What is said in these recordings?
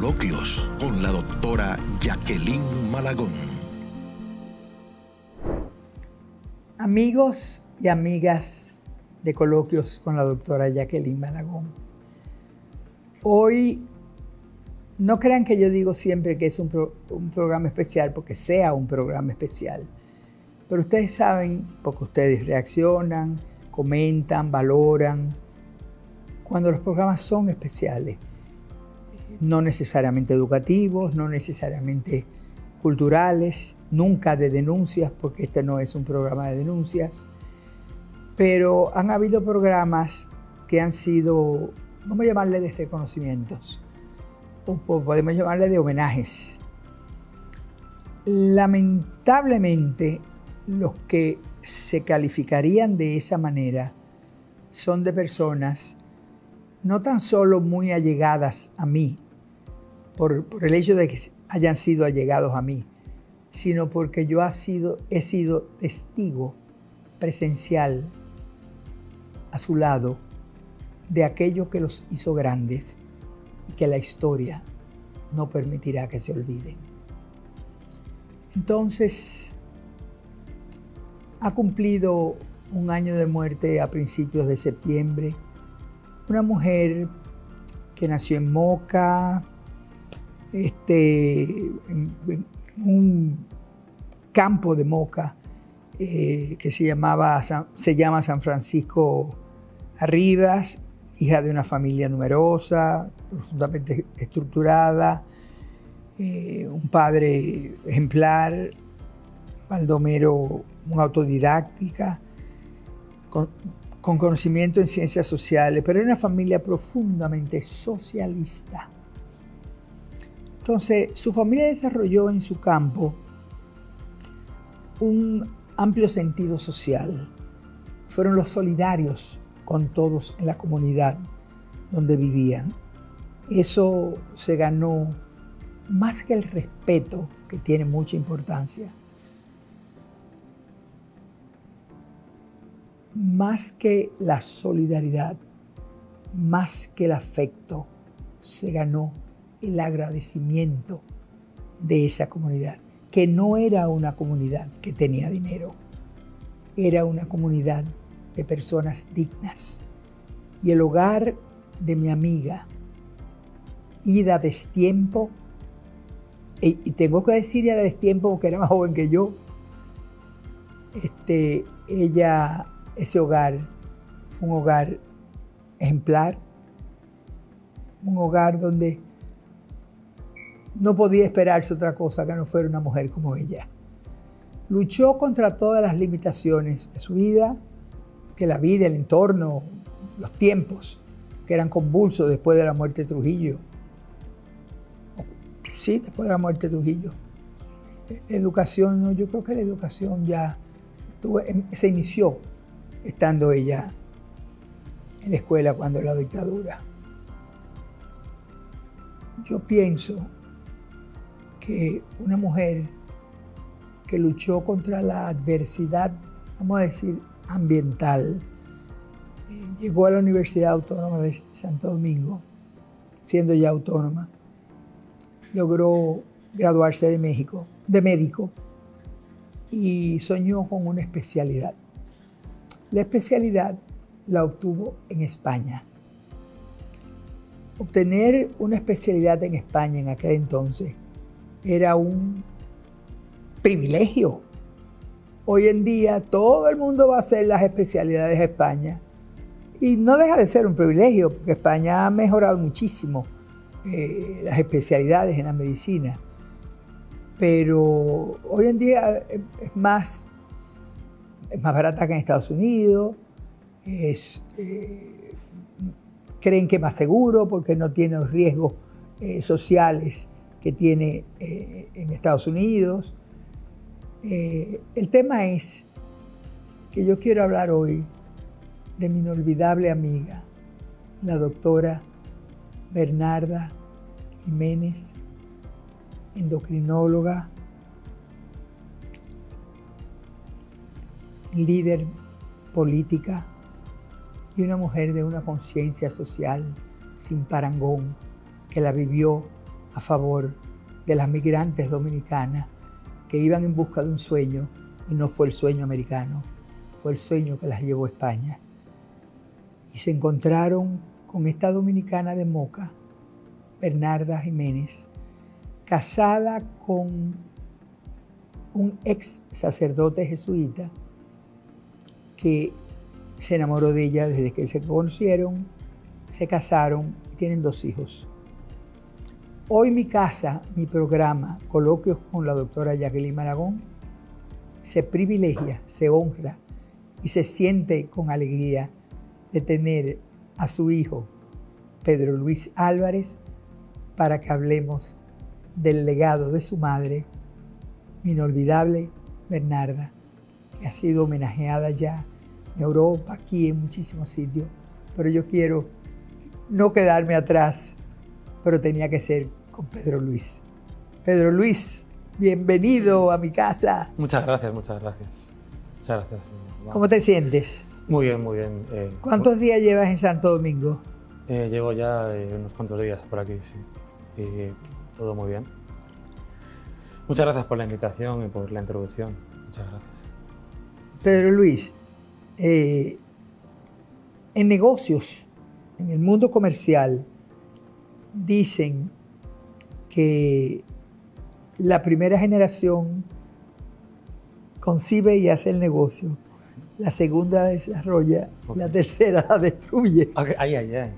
Coloquios con la doctora Jacqueline Malagón. Amigos y amigas de Coloquios con la doctora Jacqueline Malagón. Hoy, no crean que yo digo siempre que es un programa especial porque sea un programa especial. Pero ustedes saben, porque ustedes reaccionan, comentan, valoran, cuando los programas son especiales. No necesariamente educativos, no necesariamente culturales, nunca de denuncias, porque este no es un programa de denuncias. Pero han habido programas que han sido, vamos a llamarle de reconocimientos, o podemos llamarle de homenajes. Lamentablemente, los que se calificarían de esa manera son de personas no tan solo muy allegadas a mí, por el hecho de que hayan sido allegados a mí, sino porque yo he sido testigo presencial a su lado de aquello que los hizo grandes y que la historia no permitirá que se olviden. Entonces, ha cumplido un año de muerte a principios de septiembre, una mujer que nació en Moca, en un campo de Moca que se llama San Francisco Arribas, hija de una familia numerosa, profundamente estructurada, un padre ejemplar, Baldomero, una autodidáctica, con conocimiento en ciencias sociales, pero era una familia profundamente socialista. Entonces, su familia desarrolló en su campo un amplio sentido social. Fueron los solidarios con todos en la comunidad donde vivían. Eso se ganó más que el respeto, que tiene mucha importancia, más que la solidaridad, más que el afecto, se ganó el agradecimiento de esa comunidad, que no era una comunidad que tenía dinero, era una comunidad de personas dignas. Y el hogar de mi amiga, Ida Destiempo, y tengo que decir Ida Destiempo porque era más joven que yo, ese hogar fue un hogar ejemplar, un hogar donde no podía esperarse otra cosa que no fuera una mujer como ella. Luchó contra todas las limitaciones de su vida, que la vida, el entorno, los tiempos, que eran convulsos después de la muerte de Trujillo. Sí, después de la muerte de Trujillo. La educación, no, yo creo que la educación ya se inició estando ella en la escuela cuando la dictadura. Yo pienso que una mujer que luchó contra la adversidad, vamos a decir, ambiental, llegó a la Universidad Autónoma de Santo Domingo, siendo ya autónoma, logró graduarse de médico, y soñó con una especialidad. La especialidad la obtuvo en España. Obtener una especialidad en España en aquel entonces era un privilegio. Hoy en día todo el mundo va a hacer las especialidades de España y no deja de ser un privilegio porque España ha mejorado muchísimo las especialidades en la medicina. Pero hoy en día es más barata que en Estados Unidos, creen que es más seguro porque no tiene los riesgos sociales que tiene en Estados Unidos. El tema es que yo quiero hablar hoy de mi inolvidable amiga, la doctora Bernarda Jiménez, endocrinóloga, líder política y una mujer de una conciencia social sin parangón que la vivió a favor de las migrantes dominicanas que iban en busca de un sueño, y no fue el sueño americano, fue el sueño que las llevó a España. Y se encontraron con esta dominicana de Moca, Bernarda Jiménez, casada con un ex sacerdote jesuita que se enamoró de ella desde que se conocieron, se casaron y tienen 2 hijos. Hoy mi casa, mi programa, Coloquios con la doctora Jacqueline Malagón, se privilegia, se honra y se siente con alegría de tener a su hijo, Pedro Luis Álvarez, para que hablemos del legado de su madre, mi inolvidable Bernarda, que ha sido homenajeada ya en Europa, aquí en muchísimos sitios, pero yo quiero no quedarme atrás, pero tenía que ser con Pedro Luis. Pedro Luis, bienvenido a mi casa. Muchas gracias, muchas gracias. Muchas gracias. ¿Cómo te sientes? Muy bien, muy bien. ¿Cuántos días llevas en Santo Domingo? Llevo ya unos cuantos días por aquí, sí. Y todo muy bien. Muchas gracias por la invitación y por la introducción. Muchas gracias. Pedro Luis, en negocios, en el mundo comercial, dicen que la primera generación concibe y hace el negocio, la segunda desarrolla, la tercera la destruye. Ay.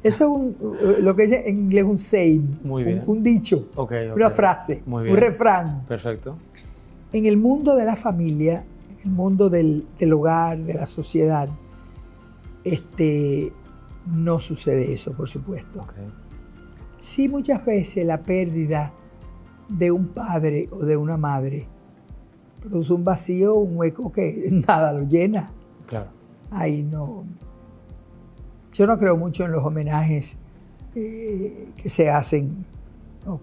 Eso es lo que es en inglés un saying, Muy bien. un dicho, una frase, Muy bien. un refrán. Perfecto. En el mundo de la familia, en el mundo del hogar, de la sociedad, no sucede eso, por supuesto. Okay. Sí, muchas veces la pérdida de un padre o de una madre produce un vacío, un hueco que nada lo llena. Claro. Ahí no. Yo no creo mucho en los homenajes que se hacen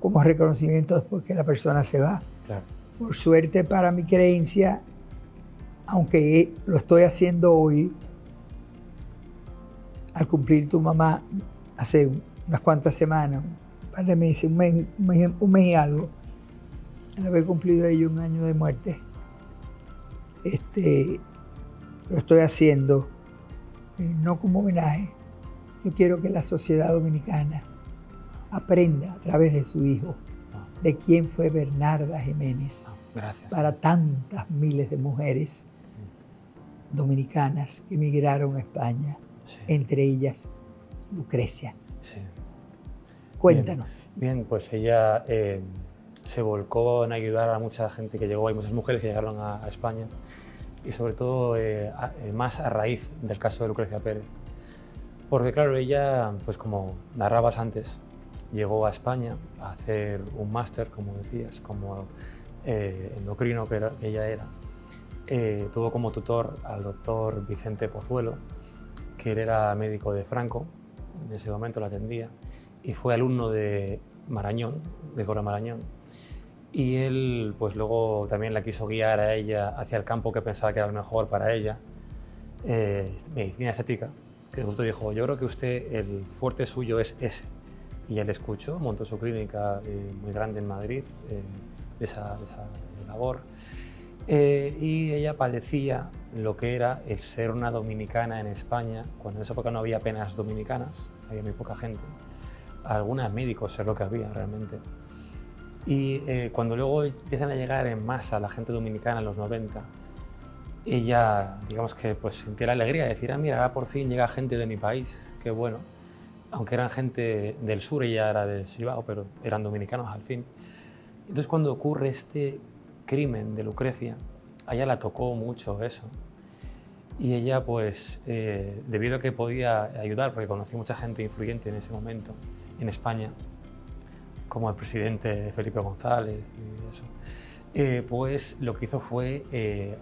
como reconocimiento después que la persona se va. Claro. Por suerte para mi creencia, aunque lo estoy haciendo hoy, al cumplir tu mamá hace unas cuantas semanas, un par de meses, un mes y algo, al haber cumplido ello 1 año de muerte, lo estoy haciendo no como homenaje. Yo quiero que la sociedad dominicana aprenda a través de su hijo de quién fue Bernarda Jiménez. Gracias. Para tantas miles de mujeres dominicanas que emigraron a España, Sí. entre ellas Lucrecia. Sí. Cuéntanos. Bien, pues ella se volcó en ayudar a mucha gente que llegó, hay muchas mujeres que llegaron a España y sobre todo más a raíz del caso de Lucrecia Pérez. Porque claro, ella, pues como narrabas antes, llegó a España a hacer un máster, como decías, como endocrino que ella era. Tuvo como tutor al doctor Vicente Pozuelo, que él era médico de Franco, en ese momento la atendía, y fue alumno de Marañón, de Cora Marañón. Y él pues luego también la quiso guiar a ella hacia el campo que pensaba que era el mejor para ella, medicina estética, que justo dijo, yo creo que usted, el fuerte suyo es ese. Y él escuchó, montó su clínica muy grande en Madrid, de esa labor. Y ella padecía lo que era el ser una dominicana en España, cuando en esa época no había apenas dominicanas, había muy poca gente. Algunas médicos es lo que había realmente. Y cuando luego empiezan a llegar en masa la gente dominicana en los 90, ella, digamos que pues sentía la alegría de decir, mira, ahora por fin llega gente de mi país, qué bueno. Aunque eran gente del sur, ella era de Cibao, pero eran dominicanos al fin. Entonces cuando ocurre este crimen de Lucrecia, a ella la tocó mucho eso. Y ella, pues, debido a que podía ayudar, porque conocí mucha gente influyente en ese momento en España, como el presidente Felipe González y eso, pues lo que hizo fue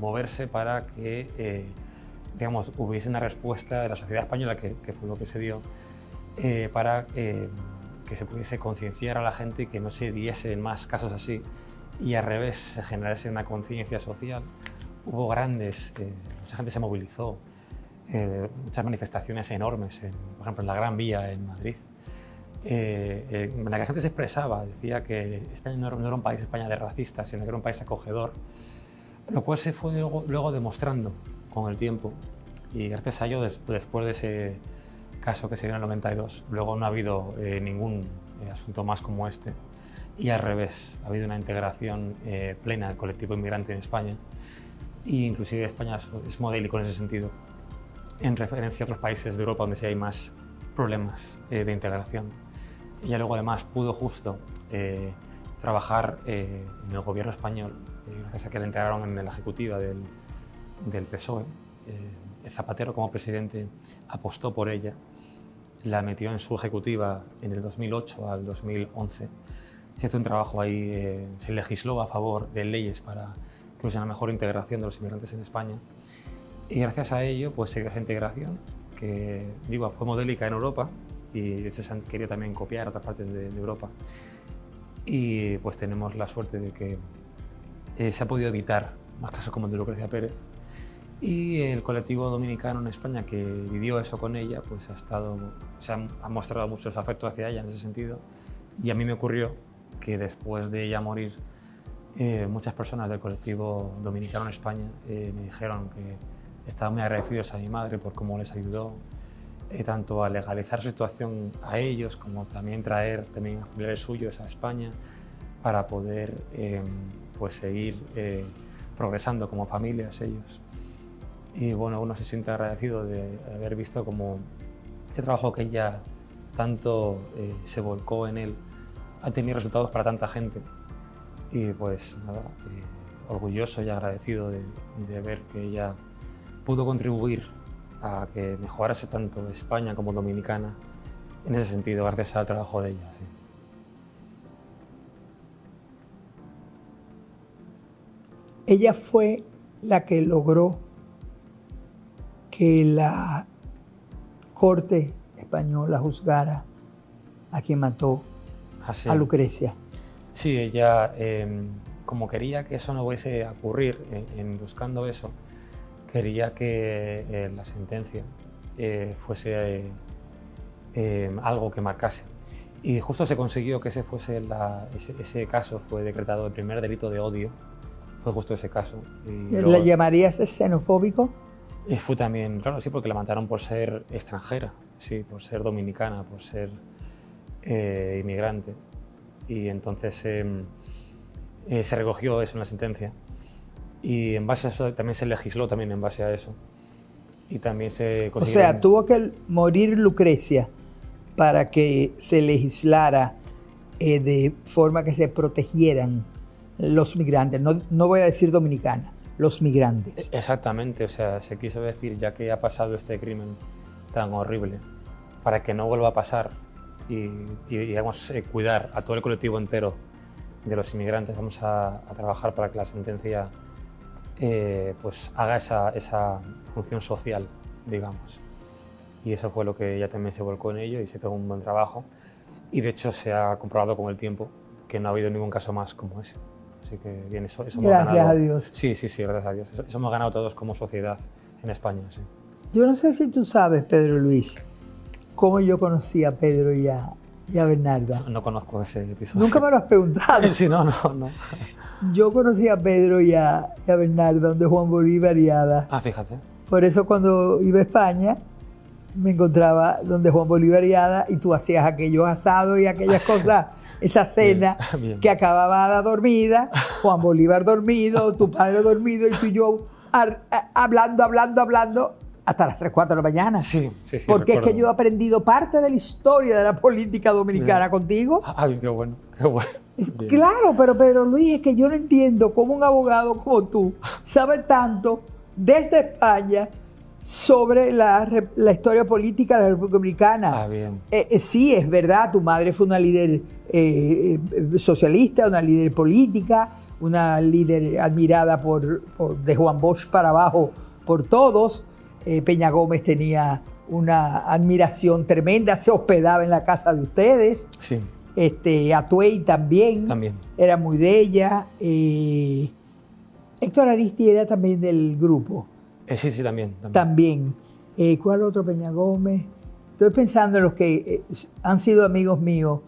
moverse para que, digamos, hubiese una respuesta de la sociedad española, que fue lo que se dio, para que se pudiese concienciar a la gente y que no se diesen más casos así. Y al revés, se generase una conciencia social. Hubo mucha gente se movilizó, muchas manifestaciones enormes, por ejemplo, en la Gran Vía en Madrid. en la que la gente se expresaba, decía que España no era un país España de racistas, sino que era un país acogedor, lo cual se fue luego demostrando con el tiempo. Y gracias a ello, después de ese caso que se dio en el 92, luego no ha habido ningún asunto más como este. Y al revés, ha habido una integración plena del colectivo inmigrante en España. Y inclusive España es modélico en ese sentido, en referencia a otros países de Europa donde sí hay más problemas de integración. Ella luego además pudo justo trabajar en el gobierno español, gracias a que la integraron en la ejecutiva del PSOE. Zapatero como presidente apostó por ella, la metió en su ejecutiva en el 2008 al 2011. Se hizo un trabajo ahí, se legisló a favor de leyes para que hubiese una mejor integración de los inmigrantes en España. Y gracias a ello pues se dio esa integración que fue modélica en Europa y de hecho se han querido también copiar a otras partes de Europa. Y pues tenemos la suerte de que se ha podido evitar más casos como el de Lucrecia Pérez. Y el colectivo dominicano en España que vivió eso con ella, pues ha mostrado muchos afectos hacia ella en ese sentido. Y a mí me ocurrió que después de ella morir, muchas personas del colectivo dominicano en España me dijeron que estaban muy agradecidos a mi madre por cómo les ayudó, tanto a legalizar su situación a ellos, como también traer también a familiares suyos a España para poder pues seguir progresando como familias ellos. Y bueno, uno se siente agradecido de haber visto como ese trabajo que ella tanto se volcó en él ha tenido resultados para tanta gente. Y pues nada, orgulloso y agradecido de ver que ella pudo contribuir a que mejorase tanto España como Dominicana en ese sentido, gracias al trabajo de ella. Sí. Ella fue la que logró que la Corte española juzgara a quien mató a Lucrecia. Sí, ella, como quería que eso no fuese a ocurrir, en buscando eso, quería que la sentencia fuese algo que marcase. Y justo se consiguió que ese caso fue decretado el primer delito de odio, fue justo ese caso. ¿La llamarías xenofóbico? Y fue también, claro, sí, porque la mataron por ser extranjera, sí, por ser dominicana, por ser inmigrante. Y entonces se recogió eso en la sentencia. Y en base a eso también se legisló también en base a eso. Y también se consiguió... O sea, tuvo que morir Lucrecia para que se legislara de forma que se protegieran los migrantes. No voy a decir dominicana, los migrantes. Exactamente, o sea, se quiso decir, ya que ha pasado este crimen tan horrible, para que no vuelva a pasar y digamos, cuidar a todo el colectivo entero de los inmigrantes, vamos a trabajar para que la sentencia pues haga esa función social, digamos. Y eso fue lo que ella también se volcó en ello y se hizo un buen trabajo. Y de hecho se ha comprobado con el tiempo que no ha habido ningún caso más como ese. Así que bien, eso hemos ganado. Gracias a Dios. Sí, gracias a Dios. Eso hemos ganado todos como sociedad en España, sí. Yo no sé si tú sabes, Pedro Luis, cómo yo conocí a Pedro y a Bernarda. No conozco ese episodio. Nunca me lo has preguntado. Sí, no. Yo conocí a Pedro y a Bernarda, donde Juan Bolívar y Ada. Ah, fíjate. Por eso cuando iba a España, me encontraba donde Juan Bolívar y Ada y tú hacías aquellos asados y aquellas cosas, esa cena bien. Que acababa Ada dormida, Juan Bolívar dormido, tu padre dormido y tú y yo hablando hasta las 3, 4 de la mañana. Sí. Porque recuerdo. Es que yo he aprendido parte de la historia de la política dominicana contigo. Ay, qué bueno. Bien. Claro, pero Pedro Luis, es que yo no entiendo cómo un abogado como tú sabe tanto desde España sobre la historia política de la República Dominicana. Bien. Sí, es verdad, tu madre fue una líder socialista, una líder política, una líder admirada de Juan Bosch para abajo por todos. Peña Gómez tenía una admiración tremenda, se hospedaba en la casa de ustedes. Sí. Atuey también. Era muy de ella. Héctor Aristi era también del grupo. Sí, también. ¿Cuál otro? Peña Gómez. Estoy pensando en los que han sido amigos míos.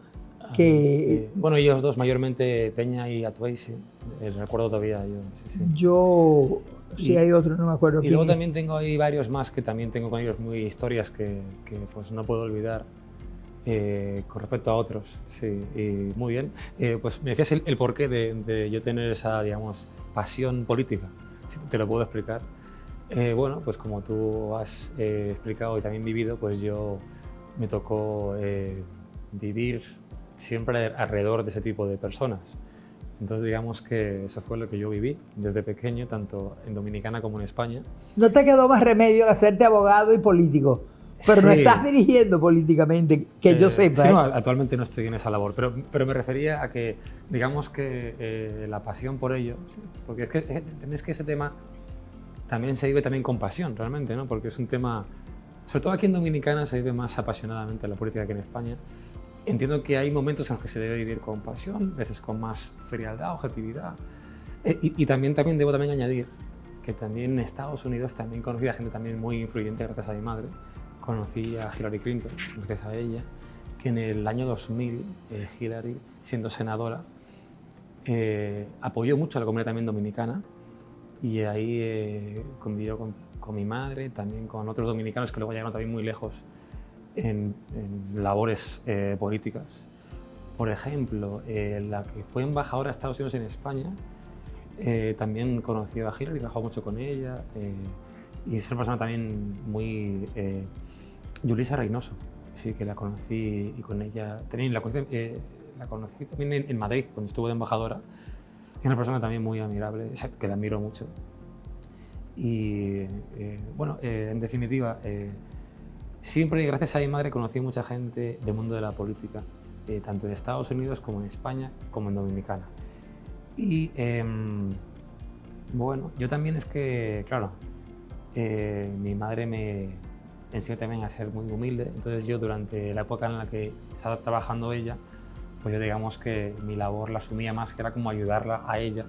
Bueno, ellos dos mayormente, Peña y Atuey, sí. Recuerdo todavía yo. Sí, sí. Yo, si hay otro, no me acuerdo. Y luego también tengo ahí varios más que también tengo con ellos muy historias que pues no puedo olvidar con respecto a otros. Sí, y muy bien. Pues me decías el porqué de yo tener esa, digamos, pasión política. Si te lo puedo explicar. Bueno, pues como tú has explicado y también vivido, pues yo me tocó vivir siempre alrededor de ese tipo de personas. Entonces digamos que eso fue lo que yo viví desde pequeño, tanto en Dominicana como en España. No te quedó más remedio que hacerte abogado y político, pero sí. No estás dirigiendo políticamente, que yo sepa. Sí, no, actualmente no estoy en esa labor, pero me refería a que, digamos que la pasión por ello, sí, porque es que entendéis que ese tema también se vive también con pasión, realmente, ¿no? Porque es un tema, sobre todo aquí en Dominicana se vive más apasionadamente la política que en España. Entiendo que hay momentos en los que se debe vivir con pasión, veces con más frialdad, objetividad. Y también debo añadir que también en Estados Unidos también conocí a gente también muy influyente gracias a mi madre. Conocí a Hillary Clinton gracias a ella, que en el año 2000 Hillary, siendo senadora, apoyó mucho a la comunidad también dominicana y ahí convivió con mi madre, también con otros dominicanos que luego llegaron también muy lejos en labores políticas. Por ejemplo, la que fue embajadora de Estados Unidos en España también conoció a Hillary, trabajó mucho con ella y es una persona también muy... Yulisa Reynoso, sí, que la conocí y con ella también la conocí también en Madrid cuando estuvo de embajadora. Es una persona también muy admirable, que la admiro mucho. Y bueno, en definitiva, siempre gracias a mi madre conocí mucha gente del mundo de la política, tanto en Estados Unidos como en España, como en Dominicana. Y bueno, yo también es que, claro, mi madre me enseñó también a ser muy humilde, entonces yo durante la época en la que estaba trabajando ella, pues yo digamos que mi labor la asumía más, que era como ayudarla a ella,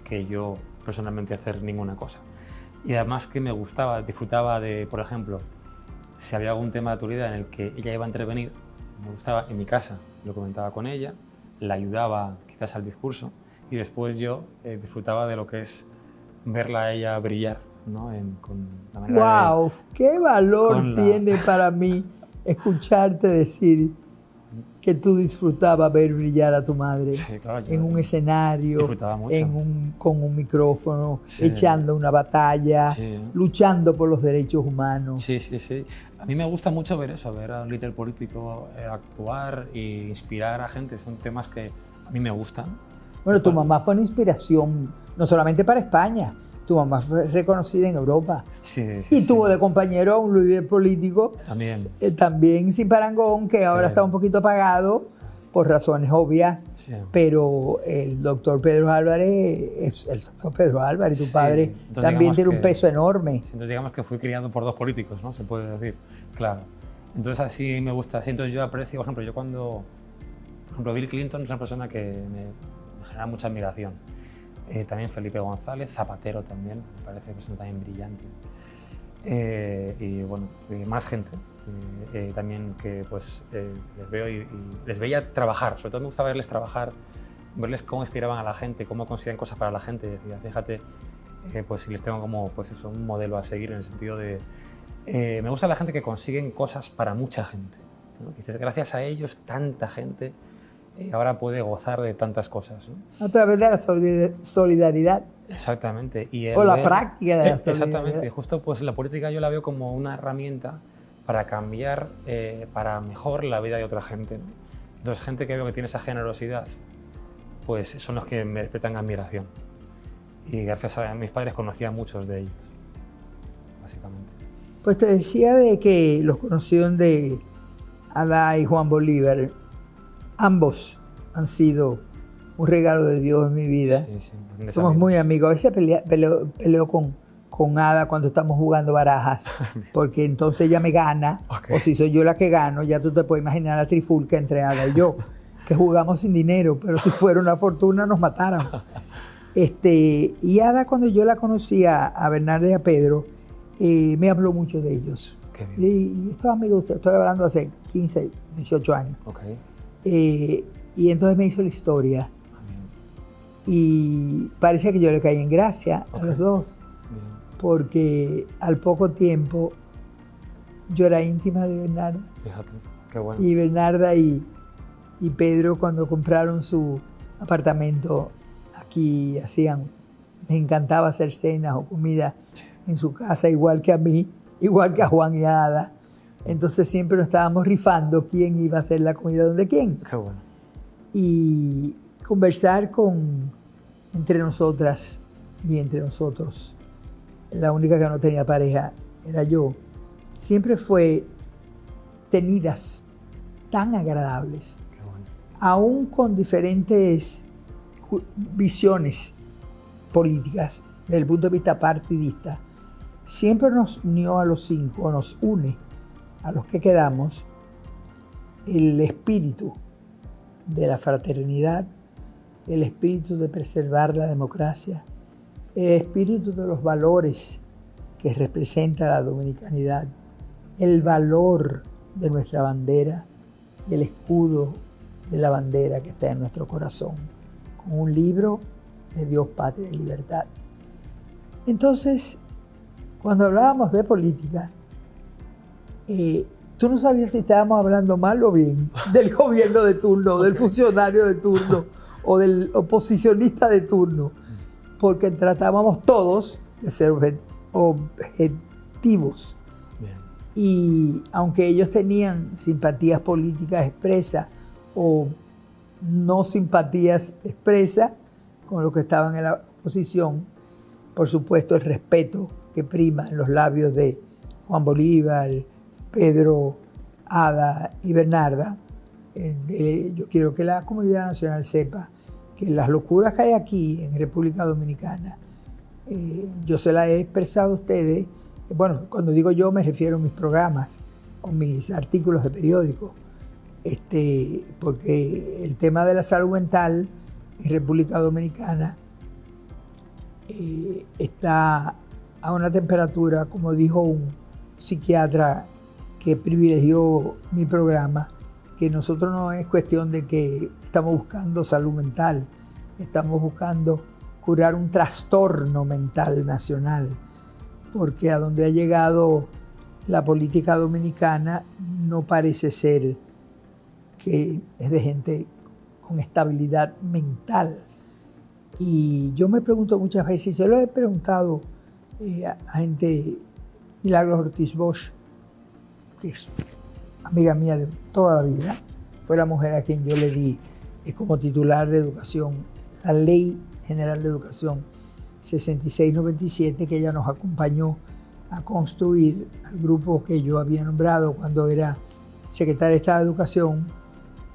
que yo personalmente hacer ninguna cosa. Y además que me gustaba, disfrutaba de, por ejemplo, si había algún tema de actualidad en el que ella iba a intervenir, me gustaba en mi casa, lo comentaba con ella, la ayudaba quizás al discurso y después yo disfrutaba de lo que es verla a ella brillar, ¿no? Con la manera ¡Wow! ¡Qué valor tiene para mí escucharte decir que tú disfrutabas ver brillar a tu madre? Sí, claro, en un escenario, con un micrófono, sí, echando una batalla, sí, luchando por los derechos humanos. Sí, sí, sí. A mí me gusta mucho ver eso, ver a un líder político actuar e inspirar a gente. Son temas que a mí me gustan. Bueno, tu mamá fue una inspiración, no solamente para España. Tu mamá fue reconocida en Europa. Sí, sí, y tuvo de compañero a un líder político también sin parangón, que ahora está un poquito apagado por razones obvias, pero el doctor Pedro Álvarez es el doctor Pedro Álvarez, tu padre también tiene un peso enorme. Entonces digamos que fui criado por dos políticos, ¿no? Se puede decir, claro. Entonces así me gusta, así, entonces yo aprecio, por ejemplo, por ejemplo, Bill Clinton es una persona que me genera mucha admiración. También Felipe González, Zapatero también, me parece una persona también brillante. Y bueno, más gente también que pues les veo y les veía trabajar, sobre todo me gusta verles trabajar, verles cómo inspiraban a la gente, cómo conseguían cosas para la gente. Decía, fíjate, pues si les tengo como pues eso, un modelo a seguir en el sentido de... me gusta la gente que consiguen cosas para mucha gente, ¿no? Dices, gracias a ellos tanta gente ahora puede gozar de tantas cosas, ¿no? A través de la solidaridad. Exactamente. O la práctica de la solidaridad. Exactamente. Justo pues la política yo la veo como una herramienta para cambiar, para mejor la vida de otra gente, ¿no? Entonces, gente que veo que tiene esa generosidad, pues son los que me despiertan admiración. Y gracias a mis padres conocí a muchos de ellos, básicamente. Pues te decía de que los conocieron de Ada y Juan Bolívar. Ambos han sido un regalo de Dios en mi vida. Sí, sí, somos muy amigos. A veces peleo con Ada cuando estamos jugando barajas, porque entonces ella me gana, o si soy yo la que gano, ya tú te puedes imaginar la trifulca entre Ada y yo, que jugamos sin dinero, pero si fuera una fortuna nos mataran. Y Ada, cuando yo la conocí a Bernardo y a Pedro, me habló mucho de ellos. Qué bien. Y estos amigos, estoy hablando hace 15, 18 años. Okay. Y entonces me hizo la historia. Y parecía que yo le caí en gracia a los dos. Bien. Porque al poco tiempo yo era íntima de Bernarda. Fíjate, qué bueno. Y Bernarda y Pedro, cuando compraron su apartamento aquí, les encantaba hacer cenas o comida en su casa, igual que a mí, igual que a Juan y a Ada. Entonces siempre nos estábamos rifando quién iba a hacer la comida donde quién. Qué bueno. Y conversar entre nosotras y entre nosotros, la única que no tenía pareja era yo, siempre fue tenidas tan agradables, aún con diferentes visiones políticas desde el punto de vista partidista. Siempre nos unió a los 5, o nos une a los que quedamos, el espíritu de la fraternidad, el espíritu de preservar la democracia, el espíritu de los valores que representa la dominicanidad, el valor de nuestra bandera y el escudo de la bandera que está en nuestro corazón, con un libro de Dios, Patria y Libertad. Entonces, cuando hablábamos de política, tú no sabías si estábamos hablando mal o bien del gobierno de turno, del funcionario de turno o del oposicionista de turno, porque tratábamos todos de ser objetivos. Bien. Y aunque ellos tenían simpatías políticas expresas o no simpatías expresas con los que estaban en la oposición, por supuesto el respeto que prima en los labios de Juan Bolívar, Pedro, Ada y Bernarda. Yo quiero que la comunidad nacional sepa que las locuras que hay aquí en República Dominicana, yo se las he expresado a ustedes. Bueno, cuando digo yo me refiero a mis programas o mis artículos de periódico, porque el tema de la salud mental en República Dominicana está a una temperatura, como dijo un psiquiatra que privilegió mi programa, que nosotros no es cuestión de que estamos buscando salud mental, estamos buscando curar un trastorno mental nacional, porque a donde ha llegado la política dominicana no parece ser que es de gente con estabilidad mental. Y yo me pregunto muchas veces, y se lo he preguntado a gente, Milagros Ortiz Bosch, que es amiga mía de toda la vida, fue la mujer a quien yo le di como titular de educación la Ley General de Educación 6697, que ella nos acompañó a construir al grupo que yo había nombrado cuando era secretaria de Estado de Educación,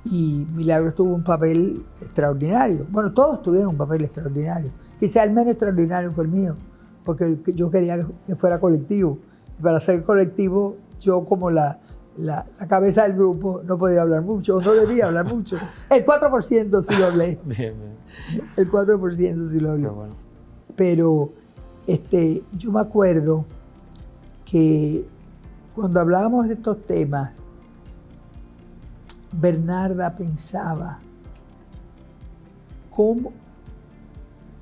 y Milagros tuvo un papel extraordinario. Bueno, todos tuvieron un papel extraordinario. Quizá el menos extraordinario fue el mío, porque yo quería que fuera colectivo. Y para ser colectivo, yo como la cabeza del grupo no podía hablar mucho, no debía hablar mucho. El 4% sí lo hablé. Bien, bien. El 4% sí lo hablé. Qué bueno. Pero yo me acuerdo que cuando hablábamos de estos temas, Bernarda pensaba cómo,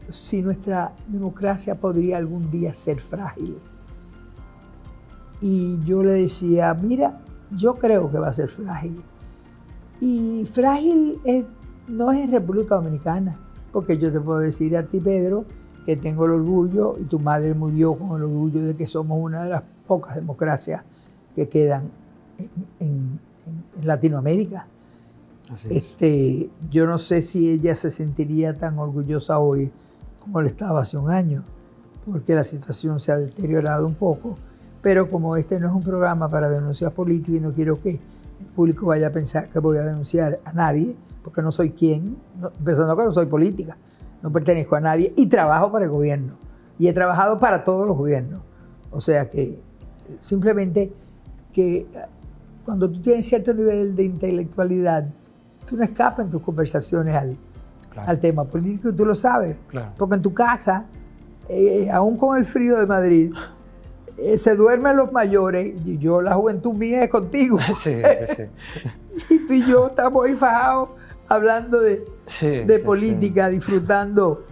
si nuestra democracia podría algún día ser frágil. Y yo le decía, mira, yo creo que va a ser frágil. Y frágil no es en República Dominicana, porque yo te puedo decir a ti, Pedro, que tengo el orgullo, y tu madre murió con el orgullo de que somos una de las pocas democracias que quedan en Latinoamérica. Así es. Yo no sé si ella se sentiría tan orgullosa hoy como le estaba hace un año, porque la situación se ha deteriorado un poco, pero como no es un programa para denuncias políticas y no quiero que el público vaya a pensar que voy a denunciar a nadie, porque no soy quien, pensando que no soy política, no pertenezco a nadie y trabajo para el gobierno y he trabajado para todos los gobiernos. O sea que simplemente que cuando tú tienes cierto nivel de intelectualidad, tú no escapas en tus conversaciones al tema político, y tú lo sabes. Claro. Porque en tu casa, aún con el frío de Madrid, se duermen los mayores y yo, la juventud mía es contigo. Sí. Y tú y yo estamos ahí fajados hablando de política, disfrutando.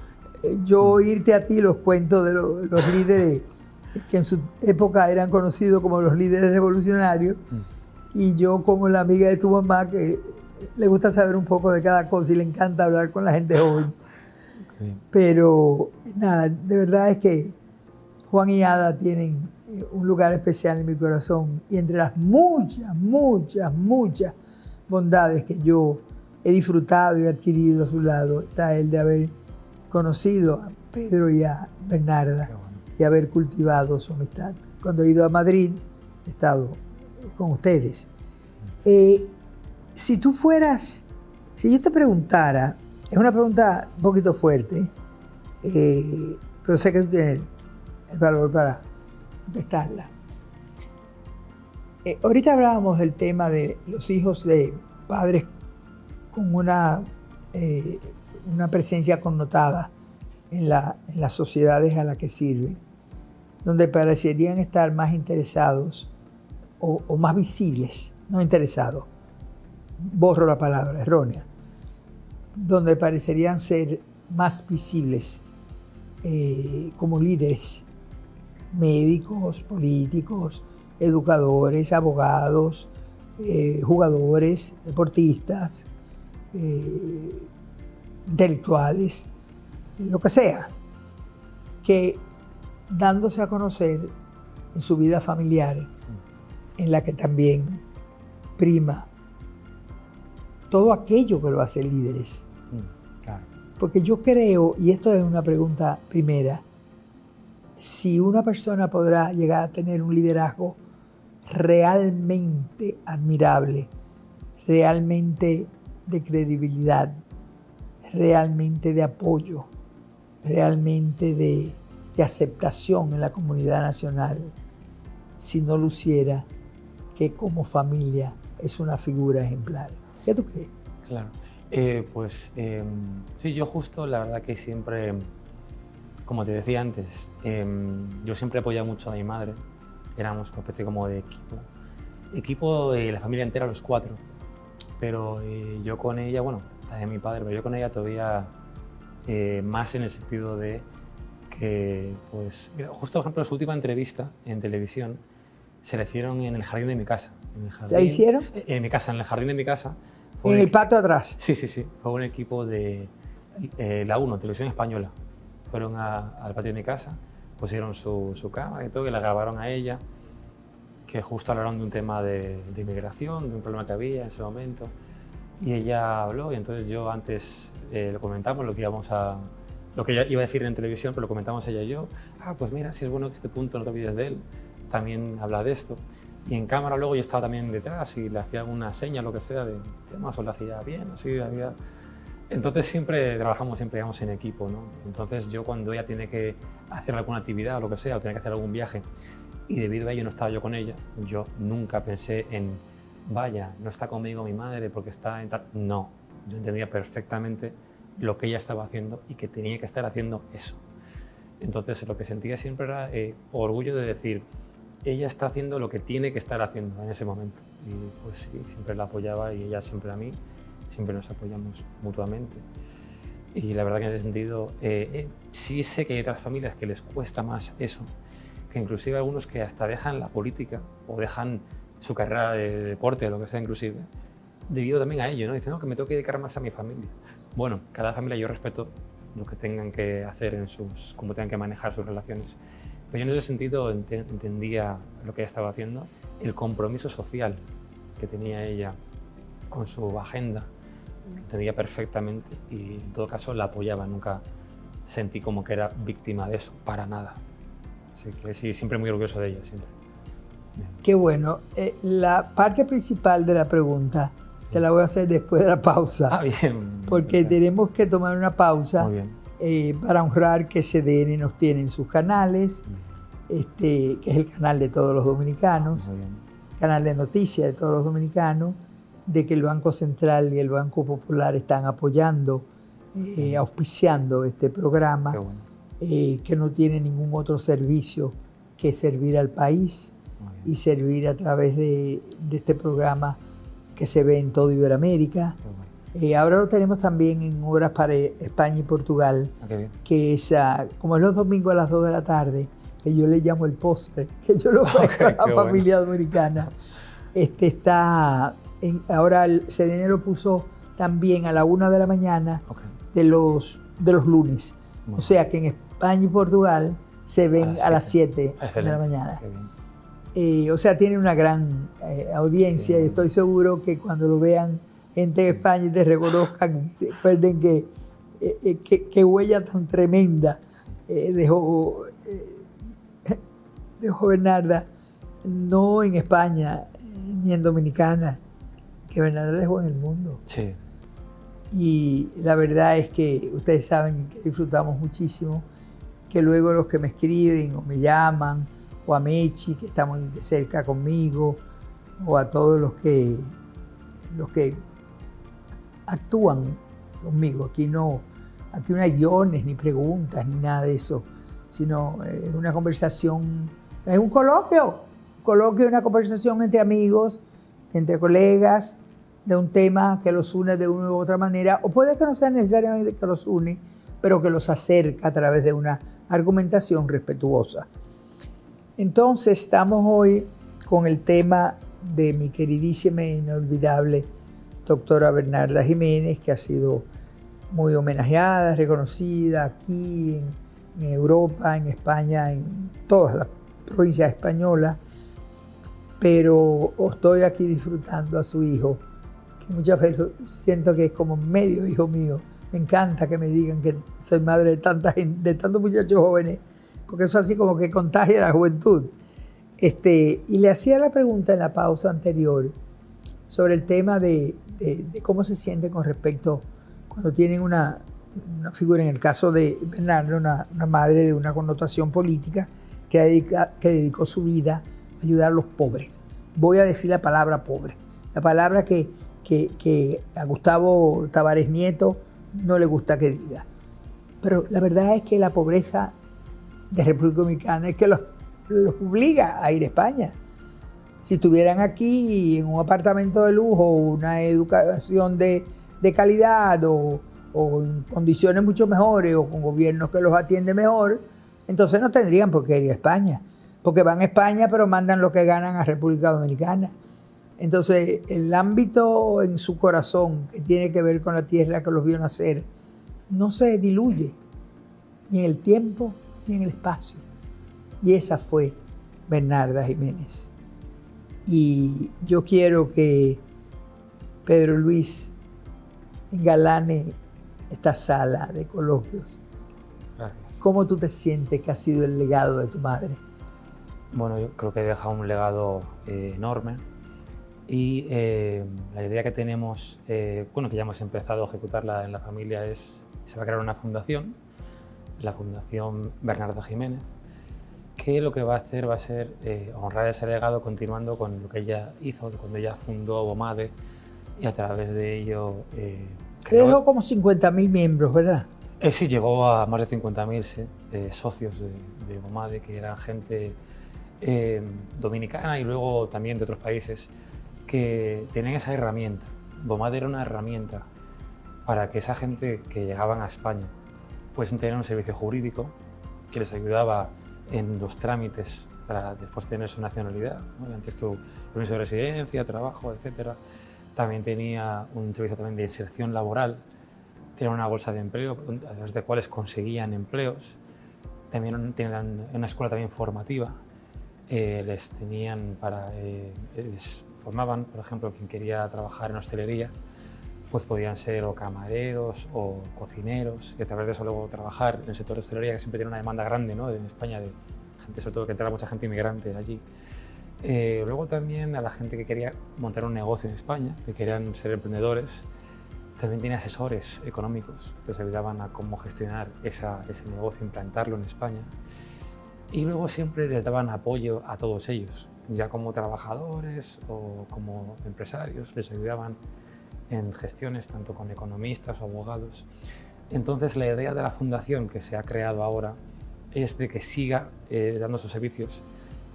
Yo oírte a ti los cuentos de los líderes que en su época eran conocidos como los líderes revolucionarios, y yo como la amiga de tu mamá que le gusta saber un poco de cada cosa y le encanta hablar con la gente joven. Okay. Pero nada, de verdad es que Juan y Ada tienen un lugar especial en mi corazón, y entre las muchas bondades que yo he disfrutado y adquirido a su lado está el de haber conocido a Pedro y a Bernarda y haber cultivado su amistad. Cuando he ido a Madrid he estado con ustedes. Si yo te preguntara, es una pregunta un poquito fuerte, pero sé que tú tienes el valor para contestarla. Ahorita hablábamos del tema de los hijos de padres con una presencia connotada en las sociedades a las que sirven, donde parecerían estar más interesados o más visibles, no interesados, borro la palabra errónea, donde parecerían ser más visibles como líderes, médicos, políticos, educadores, abogados, jugadores, deportistas, intelectuales, lo que sea, que dándose a conocer en su vida familiar, en la que también prima todo aquello que lo hace líderes. Claro. Porque yo creo, y esto es una pregunta primera, si una persona podrá llegar a tener un liderazgo realmente admirable, realmente de credibilidad, realmente de apoyo, realmente de aceptación en la comunidad nacional, si no luciera que como familia es una figura ejemplar. ¿Qué tú crees? Claro. Sí, yo justo, la verdad que siempre, como te decía antes, yo siempre he apoyado mucho a mi madre. Éramos una especie como de equipo de la familia entera, los 4. Pero yo con ella, bueno, también mi padre, pero yo con ella todavía más en el sentido de que, pues, mira, justo por ejemplo, en su última entrevista en televisión se le hicieron en el jardín de mi casa. ¿Se hicieron? En mi casa, en el jardín de mi casa. ¿En el patio atrás? Sí. Fue un equipo de la 1, Televisión Española. Fueron al patio de mi casa, pusieron su cámara y todo, y la grabaron a ella, que justo hablaron de un tema de inmigración, de un problema que había en ese momento. Y ella habló, y entonces yo antes lo comentamos, lo que ella iba a decir en televisión, pero lo comentamos ella y yo. Pues mira, si es bueno que este punto no te olvides de él, también habla de esto. Y en cámara luego yo estaba también detrás y le hacía alguna seña, lo que sea, de temas, o lo hacía bien, así, había... Entonces siempre íbamos en equipo, ¿no? Entonces yo cuando ella tiene que hacer alguna actividad o lo que sea, o tiene que hacer algún viaje, y debido a ello no estaba yo con ella, yo nunca pensé en, vaya, no está conmigo mi madre porque está en tal... No, yo entendía perfectamente lo que ella estaba haciendo y que tenía que estar haciendo eso. Entonces lo que sentía siempre era orgullo de decir, ella está haciendo lo que tiene que estar haciendo en ese momento. Y pues sí, siempre la apoyaba y ella siempre a mí, siempre nos apoyamos mutuamente. Y la verdad que en ese sentido sí sé que hay otras familias que les cuesta más eso, que inclusive algunos que hasta dejan la política o dejan su carrera de deporte o lo que sea inclusive, debido también a ello, ¿no? Dicen, no, que me tengo que dedicar más a mi familia. Bueno, cada familia yo respeto lo que tengan que hacer cómo tengan que manejar sus relaciones. Pero yo en ese sentido entendía lo que ella estaba haciendo, el compromiso social que tenía ella con su agenda, lo entendía perfectamente y en todo caso la apoyaba, nunca sentí como que era víctima de eso, para nada. Así que sí, siempre muy orgulloso de ella, siempre. Bien. Qué bueno. La parte principal de la pregunta te la voy a hacer después de la pausa. Bien. Porque tenemos que tomar una pausa. Muy bien. Para honrar que CDN nos tiene en sus canales, que es el canal de todos los dominicanos, canal de noticias de todos los dominicanos, de que el Banco Central y el Banco Popular están apoyando, auspiciando este programa, que no tiene ningún otro servicio que servir al país y servir a través de este programa que se ve en todo Iberoamérica. Ahora lo tenemos también en Horas para España y Portugal, que es como es los domingos a las 2 de la tarde, que yo le llamo el postre, que yo lo ofrezco a la familia dominicana. Ahora el CDN lo puso también a la 1 de la mañana de los lunes. O sea que en España y Portugal se ven a las 7 de la mañana. O sea, tiene una gran audiencia y estoy seguro que cuando lo vean gente de España y te reconozcan, recuerden que huella tan tremenda dejó Bernarda, no en España ni en Dominicana, que Bernarda dejó en el mundo. Sí. Y la verdad es que ustedes saben que disfrutamos muchísimo, que luego los que me escriben o me llaman, o a Mechi, que está muy cerca conmigo, o a todos los que actúan conmigo. Aquí no hay guiones, ni preguntas, ni nada de eso, sino es una conversación, es un coloquio, una conversación entre amigos, entre colegas, de un tema que los une de una u otra manera, o puede que no sea necesariamente que los une, pero que los acerca a través de una argumentación respetuosa. Entonces estamos hoy con el tema de mi queridísima e inolvidable doctora Bernarda Jiménez, que ha sido muy homenajeada, reconocida aquí en Europa, en España, en todas las provincias españolas, pero estoy aquí disfrutando a su hijo, que muchas veces siento que es como medio hijo mío. Me encanta que me digan que soy madre de tanta gente, de tantos muchachos jóvenes, porque eso así como que contagia la juventud. Y le hacía la pregunta en la pausa anterior sobre el tema de cómo se siente con respecto cuando tienen una figura, en el caso de Bernardo, una madre de una connotación política que dedicó su vida a ayudar a los pobres. Voy a decir la palabra pobre, la palabra que a Gustavo Tavares Nieto no le gusta que diga. Pero la verdad es que la pobreza de República Dominicana es que los obliga a ir a España. Si estuvieran aquí en un apartamento de lujo, una educación de calidad o en condiciones mucho mejores o con gobiernos que los atienden mejor, entonces no tendrían por qué ir a España, porque van a España pero mandan lo que ganan a República Dominicana. Entonces el ámbito en su corazón que tiene que ver con la tierra que los vio nacer no se diluye ni en el tiempo ni en el espacio. Y esa fue Bernarda Jiménez. Y yo quiero que Pedro Luis engalane esta sala de coloquios. Gracias. ¿Cómo tú te sientes que ha sido el legado de tu madre? Bueno, yo creo que he dejado un legado enorme y la idea que tenemos, que ya hemos empezado a ejecutarla en la familia, se va a crear una fundación, la Fundación Bernarda Jiménez, que lo que va a hacer va a ser honrar ese legado continuando con lo que ella hizo cuando ella fundó BOMADE, y a través de ello... Creo como 50.000 miembros, ¿verdad? Sí, llegó a más de 50.000 socios de BOMADE, que eran gente dominicana y luego también de otros países que tienen esa herramienta. BOMADE era una herramienta para que esa gente que llegaban a España pudiesen tener un servicio jurídico que les ayudaba en los trámites para después tener su nacionalidad, ¿no? Antes tu permiso de residencia, trabajo, etc. También tenía un servicio también de inserción laboral, tenía una bolsa de empleo a través de cuales conseguían empleos. También tenían una escuela también formativa, les formaban, por ejemplo, quien quería trabajar en hostelería, pues podían ser o camareros o cocineros, y a través de eso luego trabajar en el sector de hostelería, que siempre tiene una demanda grande, ¿no? En España, de gente, sobre todo que entraba mucha gente inmigrante allí. Luego también a la gente que quería montar un negocio en España, que querían ser emprendedores, también tiene asesores económicos que les ayudaban a cómo gestionar ese negocio, implantarlo en España. Y luego siempre les daban apoyo a todos ellos, ya como trabajadores o como empresarios, les ayudaban en gestiones tanto con economistas o abogados. Entonces la idea de la fundación que se ha creado ahora es de que siga dando sus servicios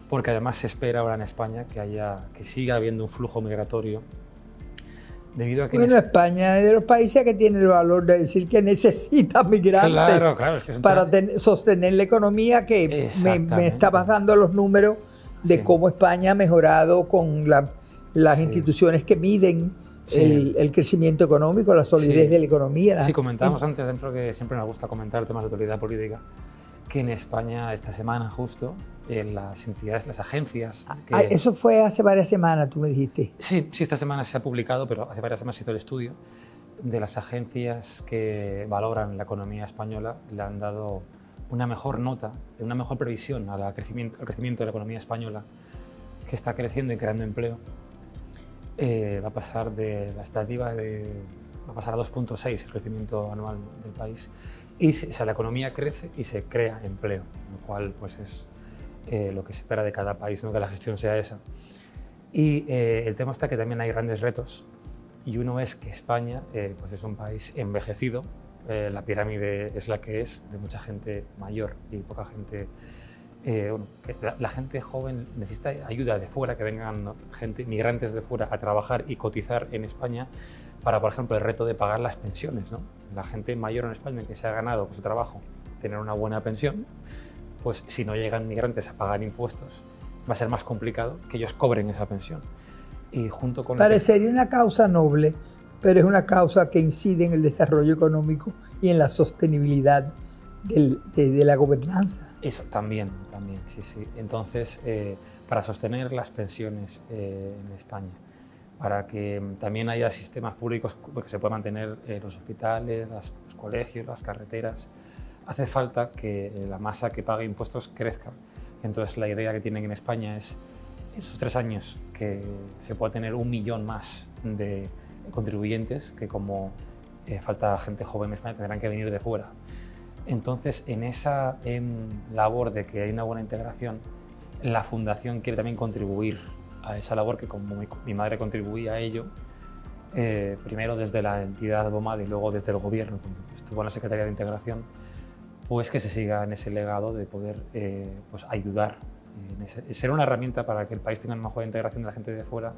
porque además se espera ahora en España que siga habiendo un flujo migratorio debido a que bueno, España es de los países que tiene el valor de decir que necesita migrantes claro, es que para sostener la economía, que me estabas dando los números de cómo España ha mejorado con las instituciones que miden el crecimiento económico, la solidez de la economía. Sí, comentábamos antes dentro que siempre nos gusta comentar temas de autoridad política, que en España esta semana justo las entidades, las agencias... Eso fue hace varias semanas, tú me dijiste. Sí, esta semana se ha publicado, pero hace varias semanas se hizo el estudio de las agencias que valoran la economía española, le han dado una mejor nota, una mejor previsión al crecimiento de la economía española, que está creciendo y creando empleo. Va a pasar de la expectativa va a pasar a 2.6 el crecimiento anual del país. Y la economía crece y se crea empleo, lo cual pues es lo que se espera de cada país, ¿no? Que la gestión sea esa. Y el tema está que también hay grandes retos, y uno es que España pues es un país envejecido, la pirámide es la que es, de mucha gente mayor y poca gente... que la gente joven necesita ayuda de fuera, que vengan migrantes de fuera a trabajar y cotizar en España para, por ejemplo, el reto de pagar las pensiones, ¿no? La gente mayor en España que se ha ganado con su trabajo tener una buena pensión, pues si no llegan migrantes a pagar impuestos, va a ser más complicado que ellos cobren esa pensión. Y junto con parecería una causa noble, pero es una causa que incide en el desarrollo económico y en la sostenibilidad de la gobernanza. Eso, también, sí. Entonces, para sostener las pensiones en España, para que también haya sistemas públicos que se puedan mantener los hospitales, los colegios, las carreteras, hace falta que la masa que pague impuestos crezca. Entonces, la idea que tienen en España es, en esos 3 años, que se pueda tener 1 millón más de contribuyentes, que como falta gente joven en España tendrán que venir de fuera. Entonces, en esa labor de que hay una buena integración, la Fundación quiere también contribuir a esa labor, que como mi madre contribuía a ello, primero desde la entidad BOMAD y luego desde el gobierno, cuando estuvo en la Secretaría de Integración, pues que se siga en ese legado de poder pues ayudar, ser una herramienta para que el país tenga una mejor integración de la gente de fuera,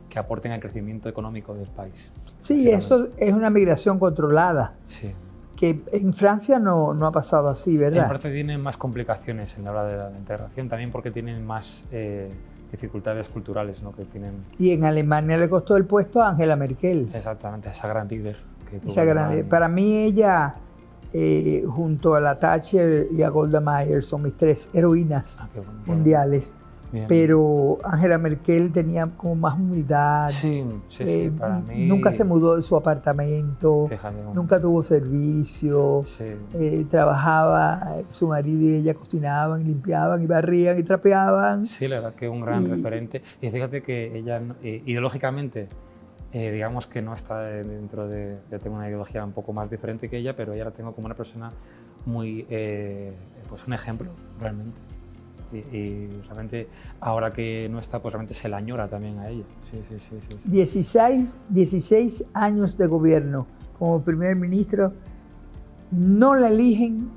que aporten al crecimiento económico del país. Sí, eso es una migración controlada. Sí. Que en Francia no ha pasado así, ¿verdad? En Francia tienen más complicaciones en la hora de la integración, también porque tienen más dificultades culturales, ¿no? Que tienen... Y en Alemania le costó el puesto a Angela Merkel. Exactamente, esa gran líder. Para mí ella, junto a la Thatcher y a Golda Meir, son mis 3 heroínas mundiales. Bien. Pero Angela Merkel tenía como más humildad. Sí, para mí... Nunca se mudó de su apartamento, nunca tuvo servicio, trabajaba, su marido y ella cocinaban, y limpiaban, y barrían, y trapeaban. Sí, la verdad que un gran referente. Y fíjate que ella, ideológicamente, digamos que no está dentro de... Yo tengo una ideología un poco más diferente que ella, pero ella la tengo como una persona muy... pues un ejemplo, realmente. Y realmente, ahora que no está, pues realmente se la añora también a ella. Sí. 16 años de gobierno como primer ministro, no la eligen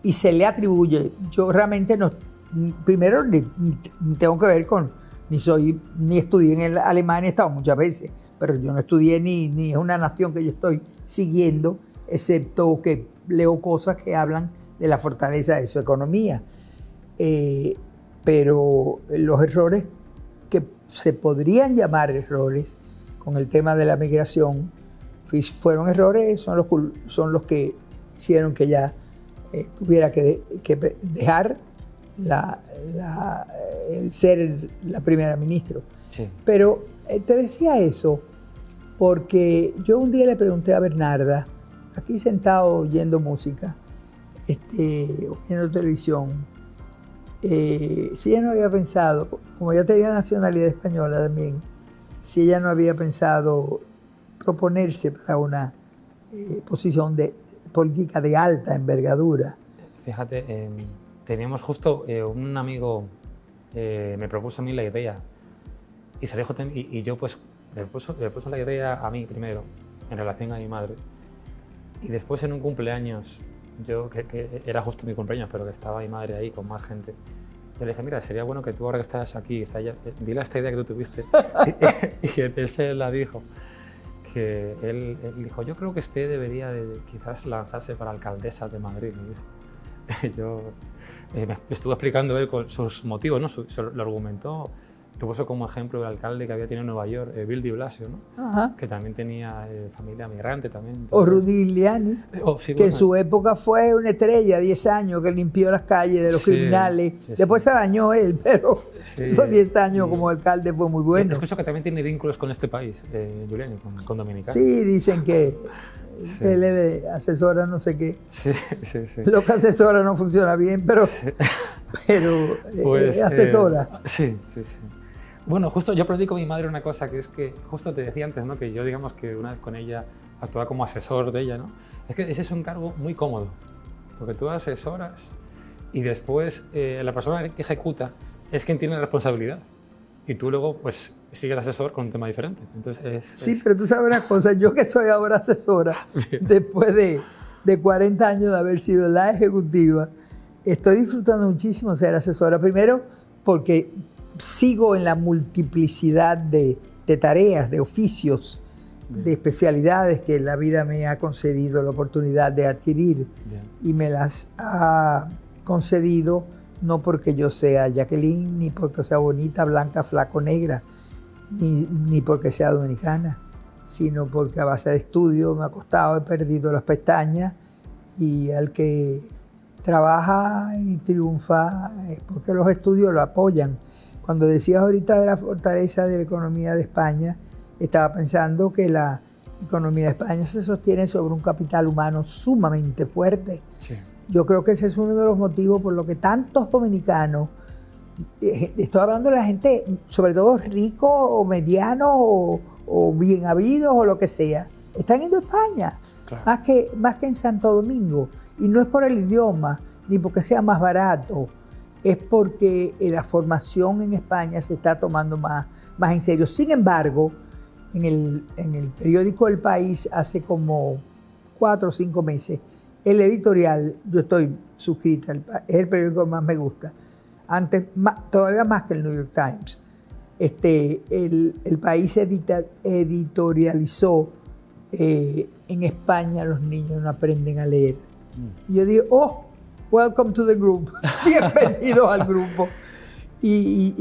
y se le atribuye. Yo realmente no, primero ni tengo que ver con, ni estudié en Alemania, he estado muchas veces, pero yo no estudié ni es una nación que yo estoy siguiendo, excepto que leo cosas que hablan de la fortaleza de su economía. Pero los errores que se podrían llamar errores con el tema de la migración fueron errores, son los que hicieron que ella tuviera que dejar el ser la primera ministra. Sí. Pero te decía eso porque yo un día le pregunté a Bernarda, aquí sentado oyendo música, oyendo televisión, si ella no había pensado, como ella tenía nacionalidad española también, si ella no había pensado proponerse para una posición de política de alta envergadura. Fíjate, teníamos justo un amigo me propuso a mí la idea y se dijo, y yo pues le puso la idea a mí primero en relación a mi madre, y después en un cumpleaños, que era justo mi cumpleaños, pero que estaba mi madre ahí con más gente, Yo le dije, mira, sería bueno que tú ahora que estás aquí, dile esta idea que tú tuviste. Y él se la dijo, que él dijo, yo creo que usted debería de quizás lanzarse para alcaldesa de Madrid, me dijo. Yo me estuve explicando él con sus motivos, ¿no? Lo argumentó. Lo puso como ejemplo el alcalde que había tenido en Nueva York, Bill de Blasio, ¿no? Ajá. Que también tenía familia migrante también. Entonces, o Rudy Giuliani, sí, que en su época fue una estrella, 10 años, que limpió las calles de los criminales. Después se dañó él, pero esos 10 años como alcalde fue muy bueno. Escucho que también tiene vínculos con este país, Giuliani, con Dominicana. Sí, dicen que él le asesora no sé qué. Sí. Lo que asesora no funciona bien, pero pues, asesora. Sí. Bueno, justo yo aprendí con mi madre una cosa, que es que, justo te decía antes, ¿no? Que yo, digamos, que una vez con ella actuaba como asesor de ella, ¿no? Es que ese es un cargo muy cómodo, porque tú asesoras y después la persona que ejecuta es quien tiene la responsabilidad. Y tú luego, pues, sigues de asesor con un tema diferente. Entonces, sí, pero tú sabes una cosa, yo que soy ahora asesora, después de 40 años de haber sido la ejecutiva, estoy disfrutando muchísimo ser asesora. Primero, porque sigo en la multiplicidad de tareas, de oficios, de especialidades que la vida me ha concedido la oportunidad de adquirir. Y me las ha concedido no porque yo sea Jacqueline, ni porque sea bonita, blanca, flaca o negra, ni porque sea dominicana, sino porque a base de estudio me ha costado, he perdido las pestañas, y al que trabaja y triunfa es porque los estudios lo apoyan. Cuando decías ahorita de la fortaleza de la economía de España, estaba pensando que la economía de España se sostiene sobre un capital humano sumamente fuerte. Sí. Yo creo que ese es uno de los motivos por los que tantos dominicanos, estoy hablando de la gente, sobre todo ricos o medianos o bien habidos o lo que sea, están yendo a España, claro, más que en Santo Domingo. Y no es por el idioma, ni porque sea más barato, es porque la formación en España se está tomando más en serio. Sin embargo, en el periódico El País, hace como 4 o 5 meses, el editorial, yo estoy suscrita, es el periódico que más me gusta, antes, todavía más que el New York Times, el País editorializó, en España los niños no aprenden a leer. Y yo digo, oh, welcome to the group, bienvenidos al grupo. Y